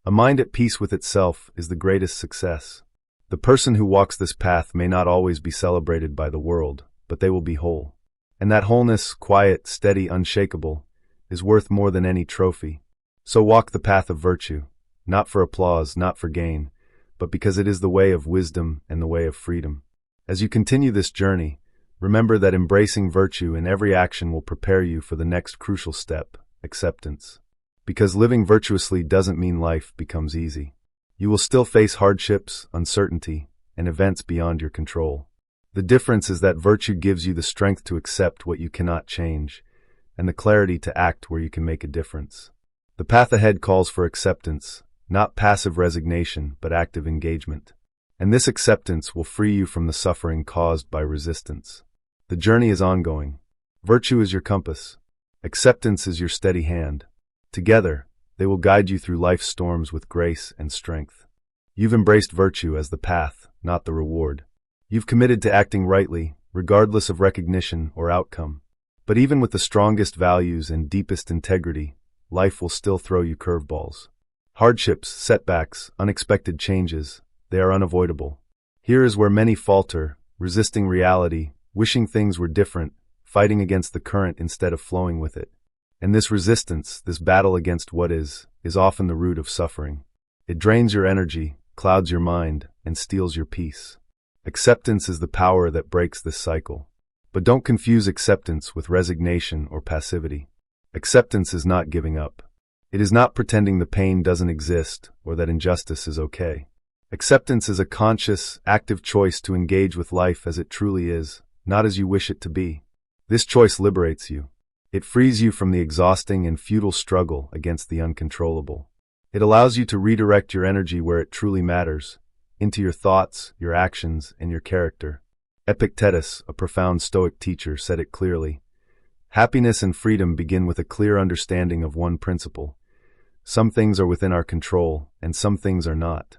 S1: A mind at peace with itself is the greatest success. The person who walks this path may not always be celebrated by the world, but they will be whole. And that wholeness, quiet, steady, unshakable, is worth more than any trophy. So walk the path of virtue, not for applause, not for gain, but because it is the way of wisdom and the way of freedom. As you continue this journey, remember that embracing virtue in every action will prepare you for the next crucial step, acceptance. Because living virtuously doesn't mean life becomes easy. You will still face hardships, uncertainty, and events beyond your control. The difference is that virtue gives you the strength to accept what you cannot change, and the clarity to act where you can make a difference. The path ahead calls for acceptance, not passive resignation, but active engagement. And this acceptance will free you from the suffering caused by resistance. The journey is ongoing. Virtue is your compass. Acceptance is your steady hand. Together, they will guide you through life's storms with grace and strength. You've embraced virtue as the path, not the reward. You've committed to acting rightly, regardless of recognition or outcome. But even with the strongest values and deepest integrity, life will still throw you curveballs. Hardships, setbacks, unexpected changes, they are unavoidable. Here is where many falter, resisting reality, wishing things were different, fighting against the current instead of flowing with it. And this resistance, this battle against what is often the root of suffering. It drains your energy, clouds your mind, and steals your peace. Acceptance is the power that breaks this cycle. But don't confuse acceptance with resignation or passivity. Acceptance is not giving up. It is not pretending the pain doesn't exist or that injustice is okay. Acceptance is a conscious, active choice to engage with life as it truly is, not as you wish it to be. This choice liberates you. It frees you from the exhausting and futile struggle against the uncontrollable. It allows you to redirect your energy where it truly matters, into your thoughts, your actions, and your character. Epictetus, a profound Stoic teacher, said it clearly. Happiness and freedom begin with a clear understanding of one principle. Some things are within our control, and some things are not.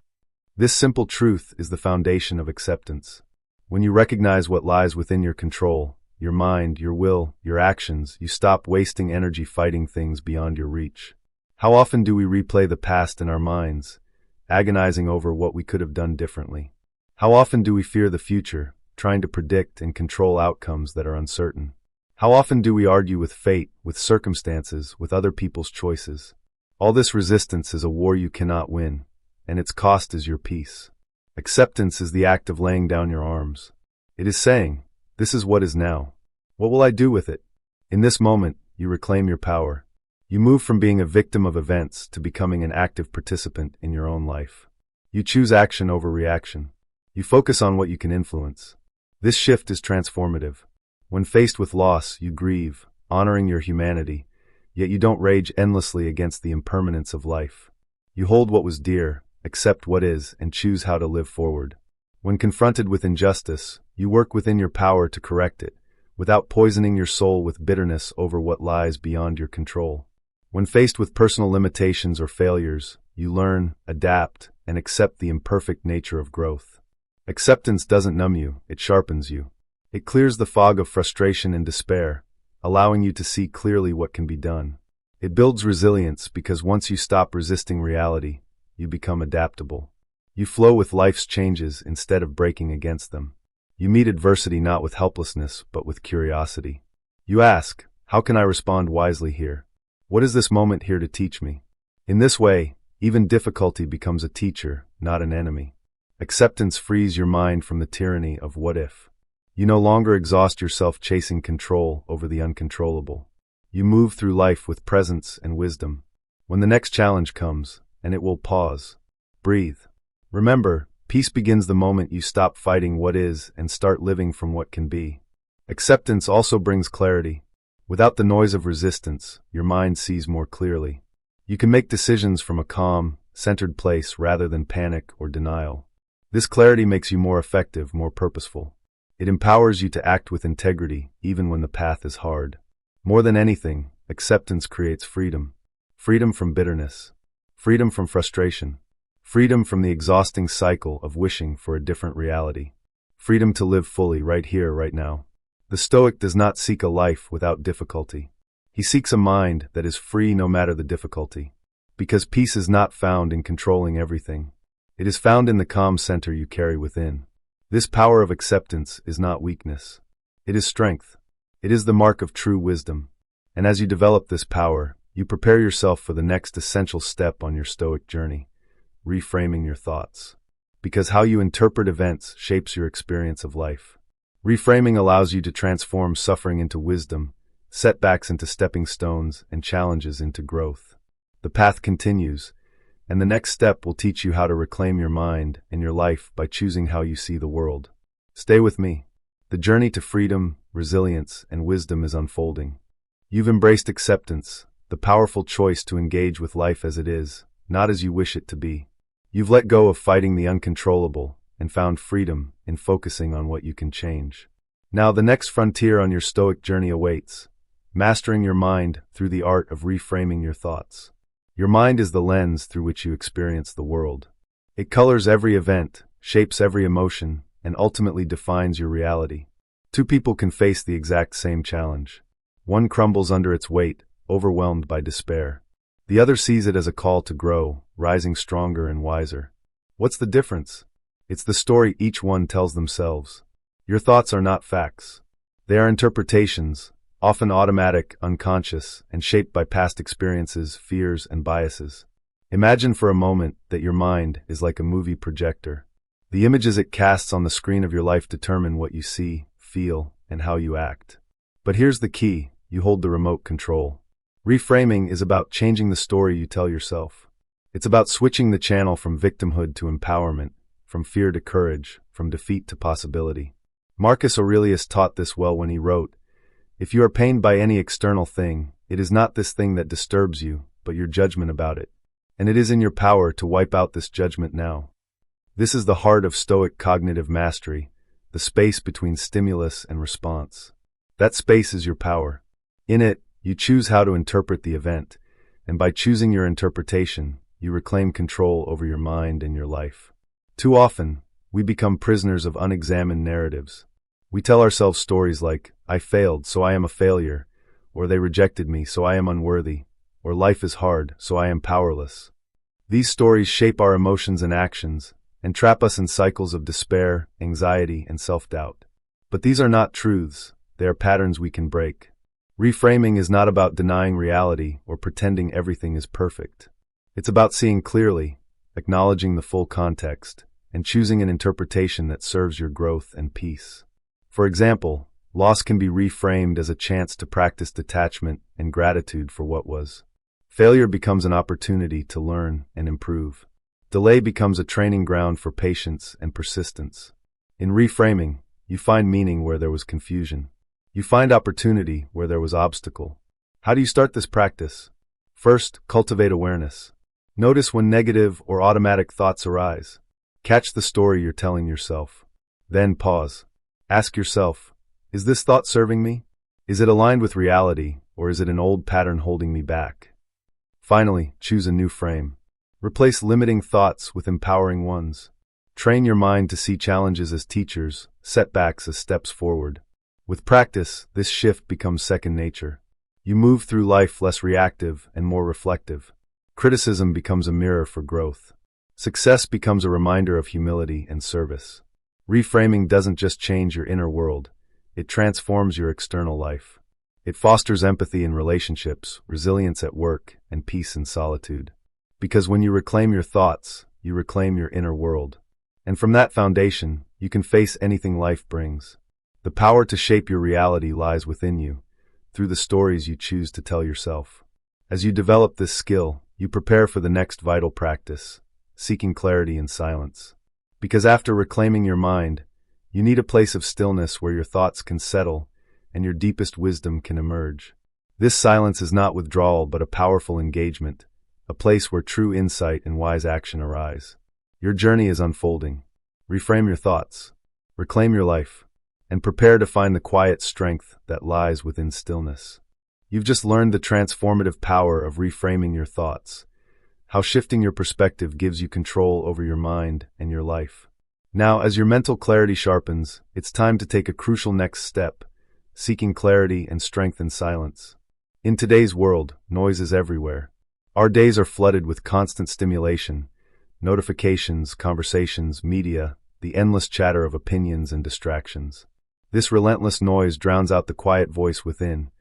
S1: This simple truth is the foundation of acceptance. When you recognize what lies within your control, your mind, your will, your actions, you stop wasting energy fighting things beyond your reach. How often do we replay the past in our minds, agonizing over what we could have done differently? How often do we fear the future, trying to predict and control outcomes that are uncertain? How often do we argue with fate, with circumstances, with other people's choices? All this resistance is a war you cannot win, and its cost is your peace. Acceptance is the act of laying down your arms. It is saying, this is what is now. What will I do with it? In this moment, you reclaim your power. You move from being a victim of events to becoming an active participant in your own life. You choose action over reaction. You focus on what you can influence. This shift is transformative. When faced with loss, you grieve, honoring your humanity, yet you don't rage endlessly against the impermanence of life. You hold what was dear, accept what is, and choose how to live forward. When confronted with injustice, you work within your power to correct it, without poisoning your soul with bitterness over what lies beyond your control. When faced with personal limitations or failures, you learn, adapt, and accept the imperfect nature of growth. Acceptance doesn't numb you, it sharpens you. It clears the fog of frustration and despair, allowing you to see clearly what can be done. It builds resilience because once you stop resisting reality, you become adaptable. You flow with life's changes instead of breaking against them. You meet adversity not with helplessness, but with curiosity. You ask, how can I respond wisely here? What is this moment here to teach me? In this way, even difficulty becomes a teacher, not an enemy. Acceptance frees your mind from the tyranny of what if. You no longer exhaust yourself chasing control over the uncontrollable. You move through life with presence and wisdom. When the next challenge comes, and it will pause, breathe. Remember, peace begins the moment you stop fighting what is and start living from what can be. Acceptance also brings clarity. Without the noise of resistance, your mind sees more clearly. You can make decisions from a calm, centered place rather than panic or denial. This clarity makes you more effective, more purposeful. It empowers you to act with integrity, even when the path is hard. More than anything, acceptance creates freedom. Freedom from bitterness. Freedom from frustration. Freedom from the exhausting cycle of wishing for a different reality. Freedom to live fully right here, right now. The Stoic does not seek a life without difficulty. He seeks a mind that is free no matter the difficulty. Because peace is not found in controlling everything. It is found in the calm center you carry within. This power of acceptance is not weakness. It is strength. It is the mark of true wisdom. And as you develop this power, you prepare yourself for the next essential step on your Stoic journey, reframing your thoughts. Because how you interpret events shapes your experience of life. Reframing allows you to transform suffering into wisdom, setbacks into stepping stones, and challenges into growth. The path continues, and the next step will teach you how to reclaim your mind and your life by choosing how you see the world. Stay with me. The journey to freedom, resilience, and wisdom is unfolding. You've embraced acceptance, the powerful choice to engage with life as it is, not as you wish it to be. You've let go of fighting the uncontrollable and found freedom in focusing on what you can change. Now the next frontier on your Stoic journey awaits, mastering your mind through the art of reframing your thoughts. Your mind is the lens through which you experience the world. It colors every event, shapes every emotion, and ultimately defines your reality. Two people can face the exact same challenge. One crumbles under its weight, overwhelmed by despair. The other sees it as a call to grow, rising stronger and wiser. What's the difference? It's the story each one tells themselves. Your thoughts are not facts. They are interpretations, often automatic, unconscious, and shaped by past experiences, fears, and biases. Imagine for a moment that your mind is like a movie projector. The images it casts on the screen of your life determine what you see, feel, and how you act. But here's the key, you hold the remote control. Reframing is about changing the story you tell yourself. It's about switching the channel from victimhood to empowerment, from fear to courage, from defeat to possibility. Marcus Aurelius taught this well when he wrote, "If you are pained by any external thing, it is not this thing that disturbs you, but your judgment about it. And it is in your power to wipe out this judgment now." This is the heart of Stoic cognitive mastery, the space between stimulus and response. That space is your power. In it, you choose how to interpret the event, and by choosing your interpretation, you reclaim control over your mind and your life. Too often, we become prisoners of unexamined narratives. We tell ourselves stories like, "I failed, so I am a failure," or "They rejected me, so I am unworthy," or "Life is hard, so I am powerless." These stories shape our emotions and actions, and trap us in cycles of despair, anxiety, and self-doubt. But these are not truths, they are patterns we can break. Reframing is not about denying reality or pretending everything is perfect. It's about seeing clearly, acknowledging the full context, and choosing an interpretation that serves your growth and peace. For example, loss can be reframed as a chance to practice detachment and gratitude for what was. Failure becomes an opportunity to learn and improve. Delay becomes a training ground for patience and persistence. In reframing, you find meaning where there was confusion. You find opportunity where there was obstacle. How do you start this practice? First, cultivate awareness. Notice when negative or automatic thoughts arise. Catch the story you're telling yourself. Then pause. Ask yourself, is this thought serving me? Is it aligned with reality, or is it an old pattern holding me back? Finally, choose a new frame. Replace limiting thoughts with empowering ones. Train your mind to see challenges as teachers, setbacks as steps forward. With practice, this shift becomes second nature. You move through life less reactive and more reflective. Criticism becomes a mirror for growth. Success becomes a reminder of humility and service. Reframing doesn't just change your inner world, it transforms your external life. It fosters empathy in relationships, resilience at work, and peace in solitude. Because when you reclaim your thoughts, you reclaim your inner world. And from that foundation, you can face anything life brings. The power to shape your reality lies within you, through the stories you choose to tell yourself. As you develop this skill, you prepare for the next vital practice, seeking clarity in silence. Because after reclaiming your mind, you need a place of stillness where your thoughts can settle and your deepest wisdom can emerge. This silence is not withdrawal but a powerful engagement, a place where true insight and wise action arise. Your journey is unfolding. Reframe your thoughts, reclaim your life, and prepare to find the quiet strength that lies within stillness. You've just learned the transformative power of reframing your thoughts, how shifting your perspective gives you control over your mind and your life. Now, as your mental clarity sharpens, it's time to take a crucial next step, seeking clarity and strength in silence. In today's world, noise is everywhere. Our days are flooded with constant stimulation, notifications, conversations, media, the endless chatter of opinions and distractions. This relentless noise drowns out the quiet voice within,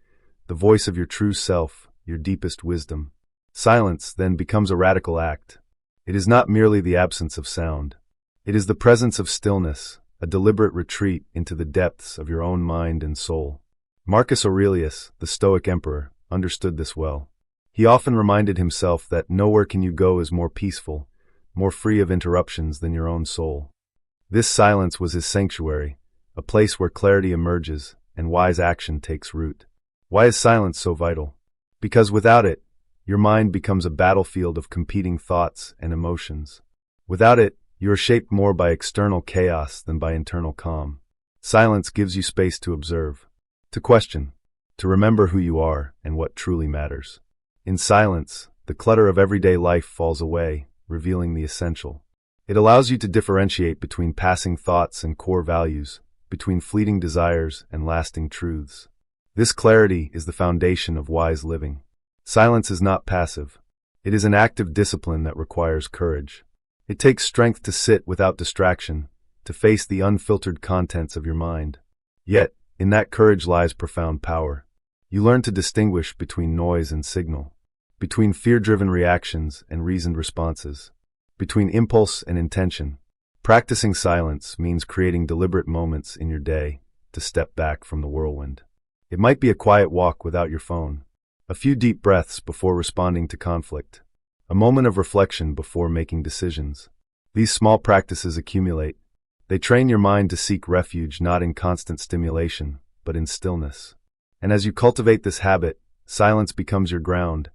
S1: the voice of your true self, your deepest wisdom. Silence, then, becomes a radical act. It is not merely the absence of sound. It is the presence of stillness, a deliberate retreat into the depths of your own mind and soul. Marcus Aurelius, the Stoic emperor, understood this well. He often reminded himself that nowhere can you go is more peaceful, more free of interruptions than your own soul. This silence was his sanctuary, a place where clarity emerges and wise action takes root. Why is silence so vital? Because without it, your mind becomes a battlefield of competing thoughts and emotions. Without it, you are shaped more by external chaos than by internal calm. Silence gives you space to observe, to question, to remember who you are and what truly matters. In silence, the clutter of everyday life falls away, revealing the essential. It allows you to differentiate between passing thoughts and core values, between fleeting desires and lasting truths. This clarity is the foundation of wise living. Silence is not passive. It is an active discipline that requires courage. It takes strength to sit without distraction, to face the unfiltered contents of your mind. Yet, in that courage lies profound power. You learn to distinguish between noise and signal, between fear-driven reactions and reasoned responses, between impulse and intention. Practicing silence means creating deliberate moments in your day to step back from the whirlwind. It might be a quiet walk without your phone, a few deep breaths before responding to conflict, a moment of reflection before making decisions. These small practices accumulate. They train your mind to seek refuge not in constant stimulation, but in stillness. And as you cultivate this habit, silence becomes your ground,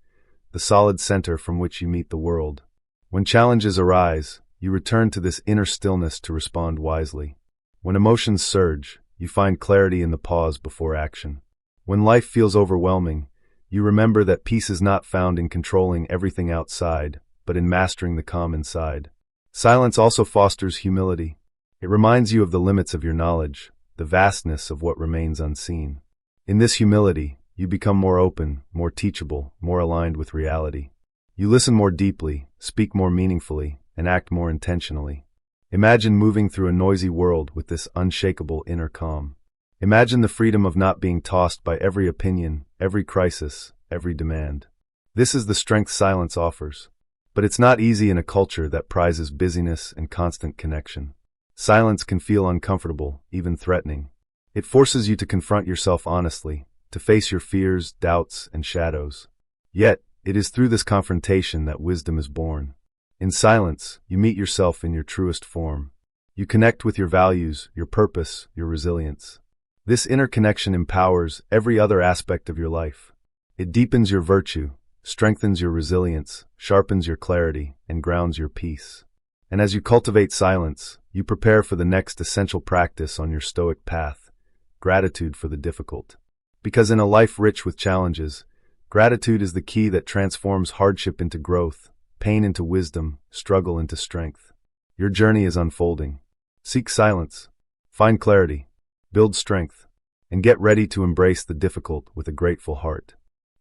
S1: the solid center from which you meet the world. When challenges arise, you return to this inner stillness to respond wisely. When emotions surge, you find clarity in the pause before action. When life feels overwhelming, you remember that peace is not found in controlling everything outside, but in mastering the calm inside. Silence also fosters humility. It reminds you of the limits of your knowledge, the vastness of what remains unseen. In this humility, you become more open, more teachable, more aligned with reality. You listen more deeply, speak more meaningfully, and act more intentionally. Imagine moving through a noisy world with this unshakable inner calm. Imagine the freedom of not being tossed by every opinion, every crisis, every demand. This is the strength silence offers. But it's not easy in a culture that prizes busyness and constant connection. Silence can feel uncomfortable, even threatening. It forces you to confront yourself honestly, to face your fears, doubts, and shadows. Yet, it is through this confrontation that wisdom is born. In silence, you meet yourself in your truest form. You connect with your values, your purpose, your resilience. This inner connection empowers every other aspect of your life. It deepens your virtue, strengthens your resilience, sharpens your clarity, and grounds your peace. And as you cultivate silence, you prepare for the next essential practice on your Stoic path, gratitude for the difficult. Because in a life rich with challenges, gratitude is the key that transforms hardship into growth, pain into wisdom, struggle into strength. Your journey is unfolding. Seek silence, find clarity, build strength, and get ready to embrace the difficult with a grateful heart.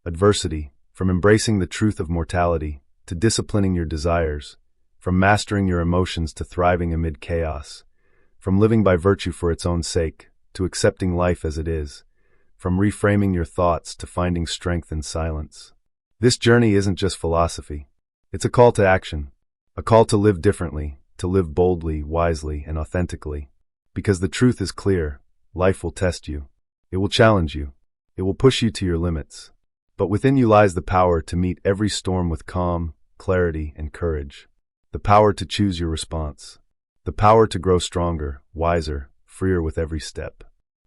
S1: Adversity, from embracing the truth of mortality to disciplining your desires, from mastering your emotions to thriving amid chaos, from living by virtue for its own sake to accepting life as it is, from reframing your thoughts to finding strength in silence. This journey isn't just philosophy. It's a call to action, a call to live differently, to live boldly, wisely, and authentically. Because the truth is clear, life will test you. It will challenge you. It will push you to your limits. But within you lies the power to meet every storm with calm, clarity, and courage. The power to choose your response. The power to grow stronger, wiser, freer with every step.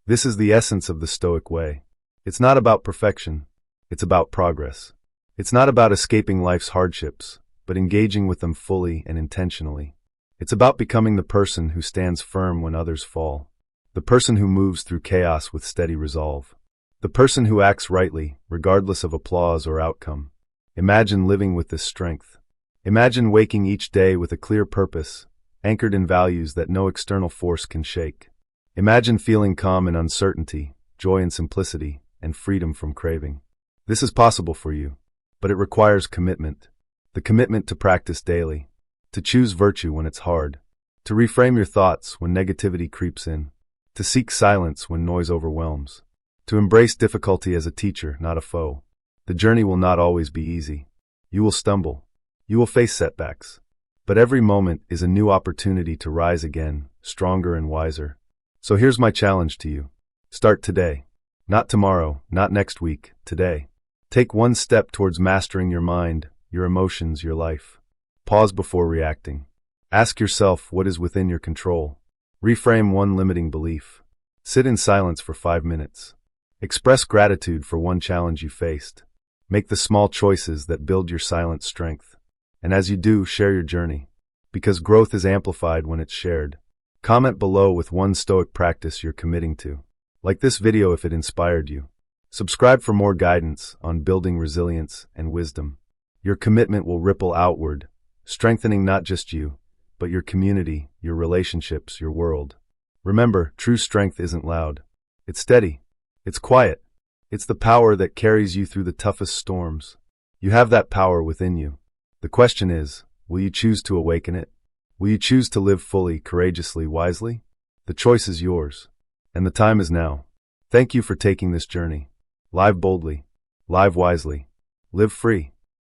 S1: This is the essence of the Stoic way. It's not about perfection. It's about progress. It's not about escaping life's hardships, but engaging with them fully and intentionally. It's about becoming the person who stands firm when others fall. The person who moves through chaos with steady resolve. The person who acts rightly, regardless of applause or outcome. Imagine living with this strength. Imagine waking each day with a clear purpose, anchored in values that no external force can shake. Imagine feeling calm in uncertainty, joy in simplicity, and freedom from craving. This is possible for you, but it requires commitment. The commitment to practice daily, to choose virtue when it's hard, to reframe your thoughts when negativity creeps in, to seek silence when noise overwhelms, to embrace difficulty as a teacher, not a foe. The journey will not always be easy. You will stumble. You will face setbacks. But every moment is a new opportunity to rise again, stronger and wiser. So here's my challenge to you. Start today. Not tomorrow, not next week, today. Take one step towards mastering your mind, your emotions, your life. Pause before reacting. Ask yourself what is within your control. Reframe one limiting belief. Sit in silence for 5 minutes. Express gratitude for one challenge you faced. Make the small choices that build your silent strength. And as you do, share your journey. Because growth is amplified when it's shared. Comment below with one Stoic practice you're committing to. Like this video if it inspired you. Subscribe for more guidance on building resilience and wisdom. Your commitment will ripple outward, strengthening not just you, but your community, your relationships, your world. Remember, true strength isn't loud. It's steady. It's quiet. It's the power that carries you through the toughest storms. You have that power within you. The question is, will you choose to awaken it? Will you choose to live fully, courageously, wisely? The choice is yours. And the time is now. Thank you for taking this journey. Live boldly. Live wisely. Live free.